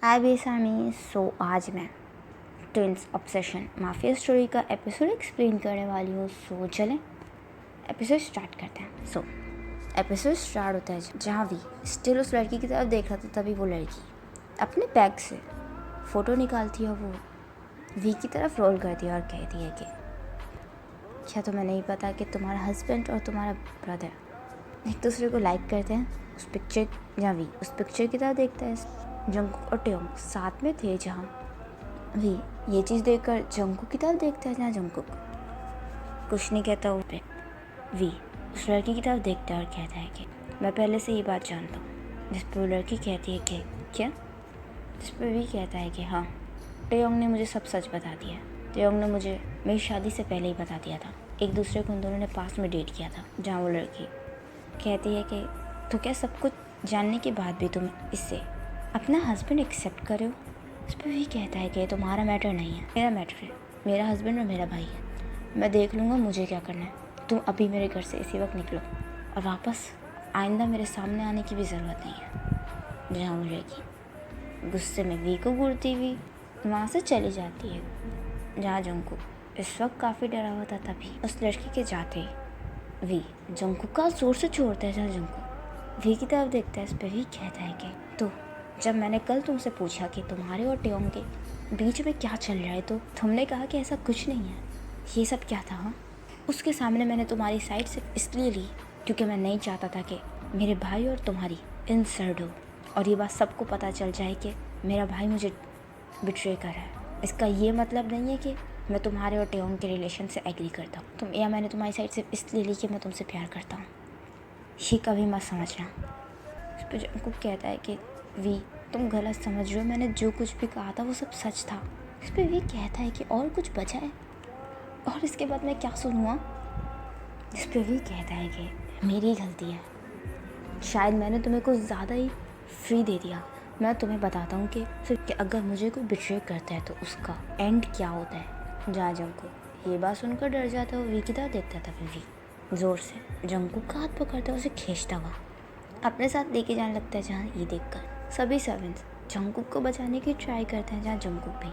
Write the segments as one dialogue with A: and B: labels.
A: हाय बेसामी। आज मैं twins obsession mafia story का एपिसोड एक्सप्लेन करने वाली हूँ। चलें एपिसोड स्टार्ट करते हैं। एपिसोड स्टार्ट होता है जहाँ वी स्टिल उस लड़की की तरफ देख रहा था। तभी वो लड़की अपने बैग से फ़ोटो निकालती है, वो वी की तरफ रोल करती है और कहती है कि क्या तुम्हें नहीं पता कि तुम्हारा हस्बैंड और तुम्हारा ब्रदर एक दूसरे को लाइक करते हैं। उस पिक्चर जहाँ वी उस पिक्चर की तरफ देखता है, जंगकुक और टेयोंग साथ में थे। जहाँ वी ये चीज़ देखकर जंगकुक की तरफ देखता है, जहाँ जंगकुक कुछ नहीं कहता। वी उस लड़की की तरफ देखता है और कहता है कि मैं पहले से ये बात जानता हूँ। जिस पर वो लड़की कहती है कि क्या? जिस पर वी कहता है कि हाँ, टेयोंग ने मुझे सब सच बता दिया। टेयोंग ने मुझे मेरी शादी से पहले ही बता दिया था। एक दूसरे को उन दोनों ने पास में डेट किया था। जहाँ वो लड़की कहती है कि तो क्या सब कुछ जानने के बाद भी तुम इससे अपना हस्बैंड एक्सेप्ट करो? उस पर भी कहता है कि तुम्हारा मैटर नहीं है, मेरा मैटर है। मेरा हस्बैंड और मेरा भाई है, मैं देख लूँगा मुझे क्या करना है। तुम अभी मेरे घर से इसी वक्त निकलो और वापस आइंदा मेरे सामने आने की भी ज़रूरत नहीं है। जहाँ वो लड़की गुस्से में वी को घूरती हुई वहाँ से चली जाती है। जहाँ जंगकुक इस वक्त काफ़ी डरा हुआ था। तभी उस लड़की के जाते ही वी जंगकुक का जोर से छोड़ता है। जहाँ जंगकुक वी की तरफ देखता है, इस पर भी कहता है कि तो जब मैंने कल तुमसे पूछा कि तुम्हारे और टेयोंग के बीच में क्या चल रहा है, तो तुमने कहा कि ऐसा कुछ नहीं है। ये सब क्या था? हाँ, उसके सामने मैंने तुम्हारी साइड सिर्फ इसलिए ली क्योंकि मैं नहीं चाहता था कि मेरे भाई और तुम्हारी इंसल्ट हो और ये बात सबको पता चल जाए कि मेरा भाई मुझे बिट्रे कर रहा है। इसका ये मतलब नहीं है कि मैं तुम्हारे और टेयोंग के रिलेशन से एग्री करता हूँ। या मैंने तुम्हारी साइड सिर्फ इसलिए ली कि मैं तुमसे प्यार करता हूँ। ये कभी मत समझना। इस पर जंगकुक कहता है कि वी तुम गलत समझ रहे हो, मैंने जो कुछ भी कहा था वो सब सच था। इस पर वी कहता है कि और कुछ बचा है और इसके बाद मैं क्या सुनूँगा? इस पर वी कहता है कि मेरी गलती है, शायद मैंने तुम्हें कुछ ज़्यादा ही फ्री दे दिया। मैं तुम्हें बताता हूँ कि अगर मुझे कोई बिट्रे करता है तो उसका एंड क्या होता है। जहाँ जंगकुक ये बात सुनकर डर जाता है, वो वी की तरफ देखता था। फिर वी ज़ोर से जंगकुक का हाथ पकड़ता है, उसे खींचता हुआ अपने साथ लेके जाने लगता है। जहाँ ये देखकर सभी सर्वेंट्स जंगकुक को बचाने की ट्राई करते हैं। जहाँ जंगकुक भी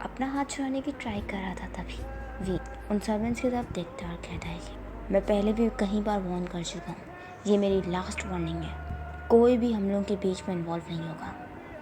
A: अपना हाथ छुड़ाने की ट्राई कर रहा था। तभी वी उन सर्वेंट्स की तरफ देखता है और कहता है कि मैं पहले भी कई बार वार्न कर चुका हूँ, ये मेरी लास्ट वार्निंग है। कोई भी हम लोगों के बीच में इन्वॉल्व नहीं होगा,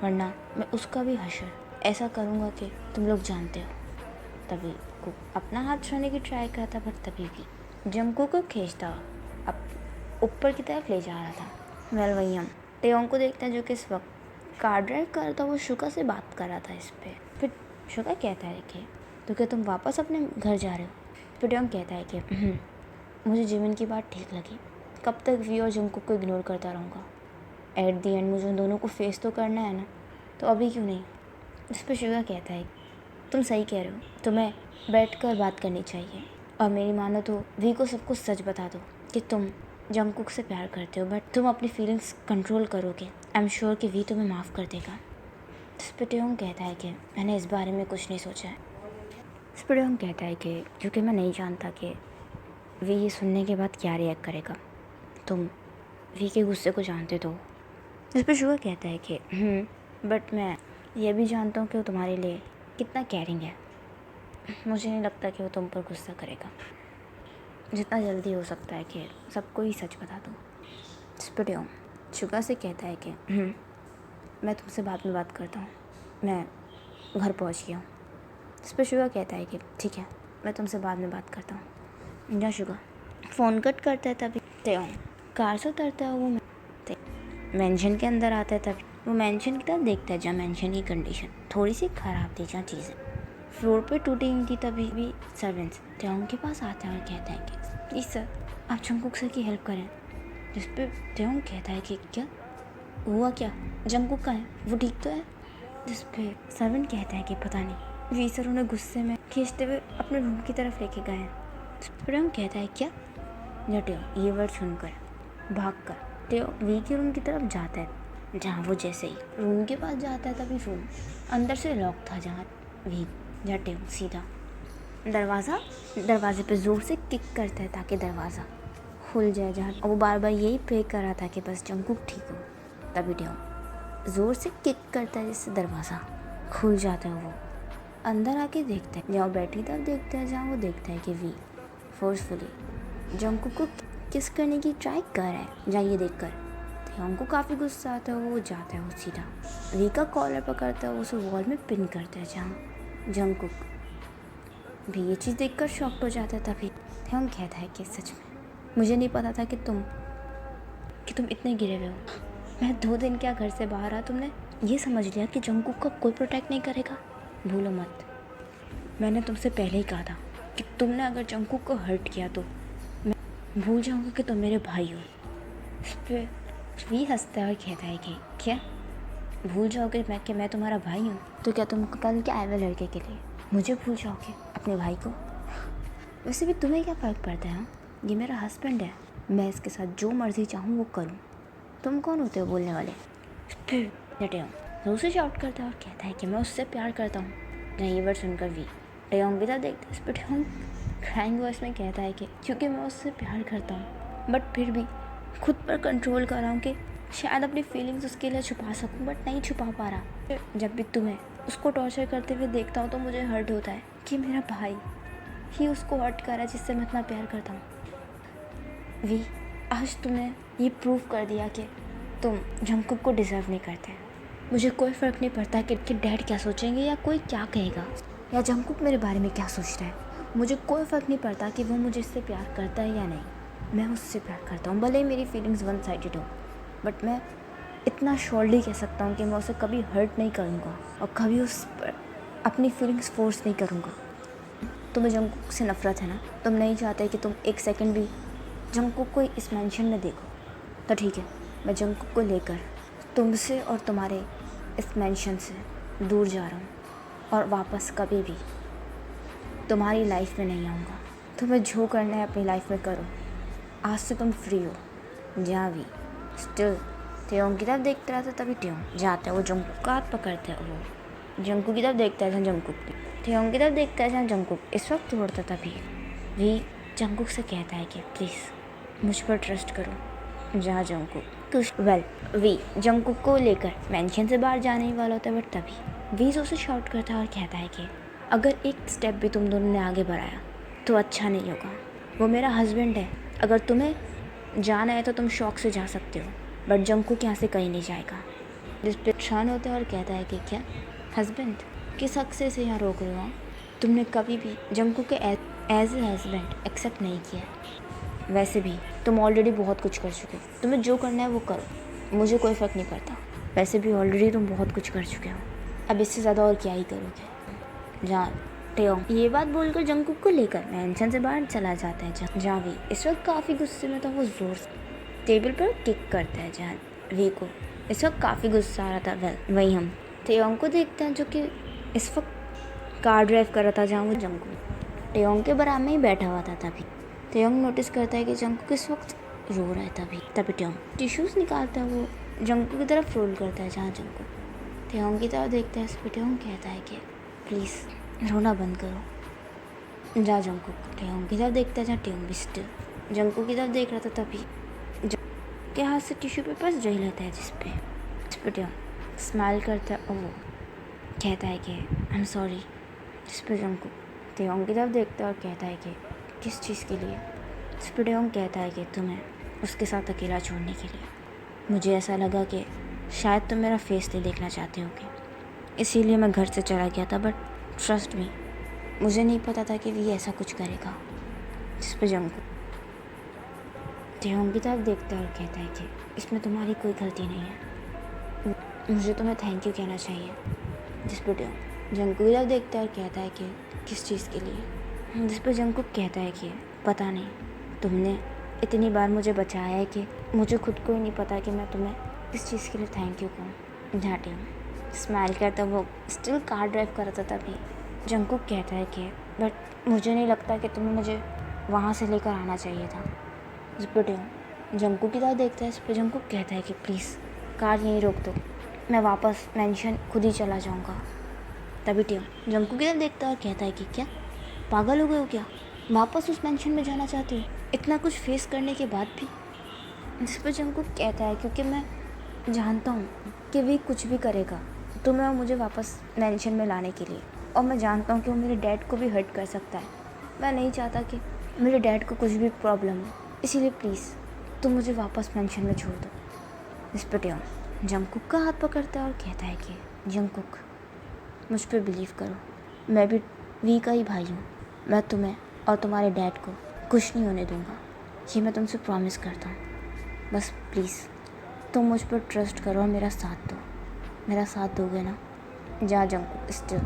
A: वरना मैं उसका भी हश्र ऐसा करूँगा कि तुम लोग जानते हो। तभी कुक अपना हाथ छुड़ाने की ट्राई करता, पर तभी भी जंगकुक को खींचता अब ऊपर की तरफ ले जा रहा था। वही हम टेयोंग को देखते हैं, जो कि इस वक्त कार ड्राइव कर रहा था। वो शुका से बात कर रहा था इस पर। फिर शुका कहता है कि तो क्या तुम वापस अपने घर जा रहे हो? फिर टेयोंग कहता है कि मुझे जिमिन की बात ठीक लगी। कब तक वी और जंगकुक को इग्नोर करता रहूँगा? एट दी एंड मुझे उन दोनों को फेस तो करना है ना, तो अभी क्यों नहीं? इस पर शुका कहता है तुम सही कह रहे हो, तुम्हें बैठ कर बात करनी चाहिए और मेरी मानो तो वी को सब कुछ सच बता दो कि तुम जंगकुक से प्यार करते हो, बट तुम अपनी फीलिंग्स कंट्रोल करोगे। आई एम श्योर कि वी तुम्हें माफ़ कर देगा। इस पर टेयोंग कहता है कि मैंने इस बारे में कुछ नहीं सोचा है। इस पर टेयोंग कहता है कि क्योंकि मैं नहीं जानता कि वी ये सुनने के बाद क्या रिएक्ट करेगा। तुम वी के गुस्से को जानते तो। इस पर शुगर कहता है कि बट मैं ये भी जानता हूँ कि वो तुम्हारे लिए कितना केयरिंग है। मुझे नहीं लगता कि वो तुम पर गुस्सा करेगा। जितना जल्दी हो सकता है कि सबको ही सच बता दो। इस पर टेयोंग शुगा से कहता है कि मैं तुमसे बाद में बात करता हूँ, मैं घर पहुँच गया हूँ। इस पर शुगा कहता है कि ठीक है, मैं तुमसे बाद में बात करता हूँ। जहाँ शुगा फ़ोन कट करता है, तभी टेयोंग कार से उतरता है। वो मेंशन के अंदर आता है। तभी वो मेंशन की तरफ देखता है, जहाँ मेंशन की कंडीशन थोड़ी सी ख़राब थी, जहाँ चीज़ें फ्लोर पे टूटी हुई थी। तभी भी सर्वेंट्स टेयोंग के पास आते हैं और कहते हैं कि प्लीज़ सर, आप जंगकुक सर की हेल्प करें। जिस पर टेयोंग कहता है कि क्या हुआ, क्या जंगकुक का है, वो ठीक तो है? जिस पे सर्वेंट कहता है कि पता नहीं, वी सर उन्हें गुस्से में खींचते हुए अपने रूम की तरफ लेके गए हैं। टेयोंग कहता है क्या? टेयोंग ये वर्ड सुनकर भाग कर टेयोंग वी के रूम की तरफ जाता है। जहाँ वो जैसे ही रूम के पास जाता है, तभी रूम अंदर से लॉक था। जहाँ टेयोंग सीधा दरवाजे पे ज़ोर से किक करता है ताकि दरवाज़ा खुल जाए। जहाँ वो बार बार यही प्रे कर रहा था कि बस जंगकुक ठीक हो। तभी टेयोंग ज़ोर से किक करता है जिससे दरवाज़ा खुल जाता है। वो अंदर आके देखता है जहाँ बैठी तब देखता है जहाँ वो देखता है कि वी फोर्सफुली जंकुक को किस करने की ट्राई कर रहा है। जहाँ ये देखकर तेयोंग को काफ़ी गुस्सा आता है। वो जाता है वो सीधा वी का कॉलर पकड़ता है, उसे वॉल में पिन करता है। जहाँ जंकुक भी ये चीज़ देखकर शॉक्ड हो जाता है। तभी तेयोंग कहता है कि सच में मुझे नहीं पता था कि तुम इतने गिरे हुए हो। मैं 2 दिन क्या घर से बाहर आया, तुमने ये समझ लिया कि जंकुक को कोई प्रोटेक्ट नहीं करेगा। भूलो मत, मैंने तुमसे पहले ही कहा था कि तुमने अगर जंकुक को हर्ट किया तो मैं भूल जाऊंगा कि तुम मेरे भाई हो। इस पर वी हंसता है और कहता है कि क्या भूल जाओगे कि मैं तुम्हारा भाई हूँ? तो क्या तुम कल के आए हुए लड़के के लिए मुझे भूल जाओगे, अपने भाई को? वैसे भी तुम्हें क्या फ़र्क पड़ता है? ये मेरा हस्बैंड है, मैं इसके साथ जो मर्जी चाहूँ वो करूँ। तुम कौन होते हो बोलने वाले? फिर टेयोंग उसे शाउट करता है और कहता है कि मैं उससे प्यार करता हूँ। जहाँ ये वर्ड सुनकर वी टेयोंग की तरफ देखता है। इस पर टेयोंग क्राइंग वॉइस में कहता है कि क्योंकि मैं उससे प्यार करता हूँ, बट फिर भी खुद पर कंट्रोल कर रहा हूँ कि शायद अपनी फीलिंग्स उसके लिए छुपा सकूँ, बट नहीं छुपा पा रहा। जब भी तुम्हें उसको टॉर्चर करते हुए देखता हूँ तो मुझे हर्ट होता है कि मेरा भाई ही उसको हर्ट कर रहा है जिससे मैं इतना प्यार करता हूँ। वी आज तुमने ये प्रूव कर दिया कि तुम जंकुक को डिज़र्व नहीं करते। मुझे कोई फ़र्क नहीं पड़ता कि डैड क्या सोचेंगे या कोई क्या कहेगा या जंकुक मेरे बारे में क्या सोच रहा है। मुझे कोई फ़र्क नहीं पड़ता कि वो मुझे इससे प्यार करता है या नहीं। मैं उससे प्यार करता हूँ, भले ही मेरी फीलिंग्स वन साइडेड हो, बट मैं इतना श्योरली कह सकता हूँ कि मैं उसे कभी हर्ट नहीं करूँगा और कभी उस पर अपनी फीलिंग्स फोर्स नहीं करूँगा। तुम्हें जंकुक से नफ़रत है ना? तुम नहीं चाहते कि तुम एक सेकंड भी जंकुक को इस मेंशन में देखो, तो ठीक है, मैं जंकुक को लेकर तुमसे और तुम्हारे इस मेंशन से दूर जा रहा हूँ और वापस कभी भी तुम्हारी लाइफ में नहीं आऊँगा। तुम्हें जो करना है अपनी लाइफ में करो, आज से तुम फ्री हो। जहाँ भी स्टिल तेयोंग की तरफ देखता रहता, तभी तेयोंग जाता है वो जंकुक का हाथ पकड़ता है। वो जंकुक की तरफ देखता है जहाँ जंकुक तेयोंग की तरफ देखता है जहाँ जंकुक इस वक्त तोड़ता। तभी वी जंकुक से कहता है कि प्लीज़ मुझ पर ट्रस्ट करो। जहाँ जंकुक कुछ वी जंकुक को लेकर मेंशन से बाहर जाने ही वाला होता है, बट तभी वी उसे शाउट करता है और कहता है कि अगर एक स्टेप भी तुम दोनों ने आगे बढ़ाया तो अच्छा नहीं होगा। वो मेरा हस्बैंड है, अगर तुम्हें जाना है तो तुम शौक से जा सकते हो, बट जंकुक यहाँ से कहीं नहीं जाएगा। जिस पे शान होता है और कहता है कि क्या हस्बैंड किस हक से इसे यहाँ रोक रहे हो? तुमने कभी भी जंकुक के एज ए हस्बैंड एक्सेप्ट नहीं किया। वैसे भी तुम ऑलरेडी बहुत कुछ कर चुके हो, तुम्हें जो करना है वो करो, मुझे कोई फ़र्क नहीं पड़ता। वैसे भी ऑलरेडी तुम बहुत कुछ कर चुके हो, अब इससे ज़्यादा और क्या ही करोगे। जहाँ टेयोंग ये बात बोलकर जंकुक को लेकर मेंशन से बाहर चला जाता है। जहाँ वी इस वक्त काफ़ी गुस्से में था, वो ज़ोर से टेबल पर किक करता है। जहाँ वी को इस वक्त काफ़ी गुस्सा आ रहा था। वहीं हम टेयोंग को देखते हैं जो कि इस वक्त कार ड्राइव कर रहा था। जहाँ वो जंकुक टेयोंग के बराबर में ही बैठा हुआ था। तभी टेयोंग नोटिस करता है कि जंकुक इस वक्त रो रहा है। तभी टेयोंग टिश्यूज़ निकालता है, वो जंकुक की तरफ रोल करता है। जहाँ जंकुक टेयोंग की तरफ देखता है, इस पर टेयोंग कहता है कि प्लीज़ रोना बंद करो। जहाँ जंकुक टेयोंग की तरफ देखता है, जहाँ टेयोंग भी स्टिल जंकुक की तरफ देख रहा था। तभी के हाथ से टिश्यू पेपर्स रह लेता है, जिस पे टेयोंग स्माइल करता है और वो कहता है कि आई एम सॉरी। जिस पर जंकुक टेयोंग की तरफ देखता है और कहता है कि किस चीज़ के लिए? जिस पर टेयोंग कहता है कि तुम्हें उसके साथ अकेला छोड़ने के लिए। मुझे ऐसा लगा कि शायद तुम मेरा फेस नहीं देखना चाहते होगे, इसीलिए मैं घर से चला गया था, बट ट्रस्ट मी, मुझे नहीं पता था कि वो ऐसा कुछ करेगा। जिस पर जंकुक टेयोंग की तरफ देखता है और कहता है कि इसमें तुम्हारी कोई गलती नहीं है, मुझे तुम्हें थैंक यू कहना चाहिए। जिस पर टेयोंग जंकुक की तरफ देखता है और कहता है कि किस चीज़ के लिए? जिस पर जंकुक कहता है कि पता नहीं, तुमने इतनी बार मुझे बचाया है कि मुझे खुद को ही नहीं पता कि मैं तुम्हें किस चीज़ के लिए थैंक यू कहूँ। जहाँ टेयोंग स्माइल करता वो स्टिल कार ड्राइव कर रहा था। तभी जंकुक कहता है कि बट मुझे नहीं लगता कि तुम्हें मुझे वहाँ से लेकर आना चाहिए था। जिस पर टेयोंग जंकुक की तरफ देखता है, इस पर जंकुक कहता है कि प्लीज़ कार यहीं रोक दो, मैं वापस मेंशन खुद ही चला जाऊँगा। तभी टेयोंग जंकुक की तरफ देखता है और कहता है कि क्या पागल हो गए हो क्या? वापस उस मेंशन में जाना चाहते हो इतना कुछ फेस करने के बाद भी? जिस पर जंकुक कहता है क्योंकि मैं जानता हूँ कि वी कुछ भी करेगा तुम्हें और मुझे वापस मेंशन में लाने के लिए, और मैं जानता हूँ कि वो मेरे डैड को भी हर्ट कर सकता है। मैं नहीं चाहता कि मेरे डैड को कुछ भी प्रॉब्लम हो, इसीलिए प्लीज़ तुम मुझे वापस मेंशन में छोड़ दो। इस पर टेयोंग जंगकुक का हाथ पकड़ता है और कहता है कि जंगकुक, मुझ पर बिलीव करो, मैं भी वी का ही भाई हूँ। मैं तुम्हें और तुम्हारे डैड को कुछ नहीं होने दूँगा, ये मैं तुमसे प्रॉमिस करता हूँ। बस प्लीज़ तुम मुझ पर ट्रस्ट करो और मेरा साथ दो। मेरा साथ दोगे ना? जहाँ जंगकुक स्टिल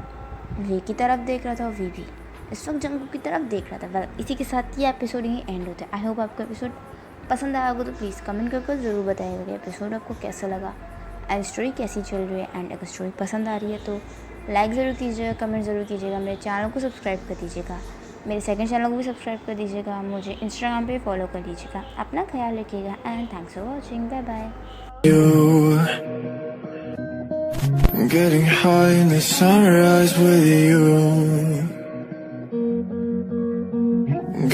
A: वी की तरफ देख रहा था और वी भी इस वक्त जंगकुक की तरफ देख रहा था। वेल, इसी के साथ ये एपिसोड यहीं एंड होता है। आई होप आपको एपिसोड पसंद आया होगा, तो प्लीज़ कमेंट करके ज़रूर बताइएगा कि एपिसोड आपको कैसा लगा एंड स्टोरी कैसी चल रही है। एंड अगर स्टोरी पसंद आ रही है तो लाइक ज़रूर कीजिएगा, कमेंट ज़रूर कीजिएगा, मेरे चैनल को सब्सक्राइब कर दीजिएगा, मेरे सेकंड चैनल को भी सब्सक्राइब कर दीजिएगा, मुझे इंस्टाग्राम पे फॉलो कर लीजिएगा। अपना ख्याल रखिएगा and thanks for watching. Bye bye.
B: Getting high in the sunrise with you,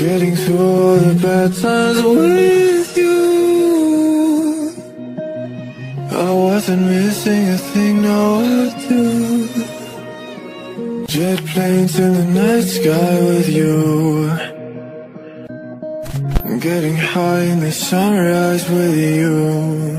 B: getting through all the bad times with you. I wasn't missing a thing, now I do. Jet planes in the night sky with you, getting high in the sunrise with you.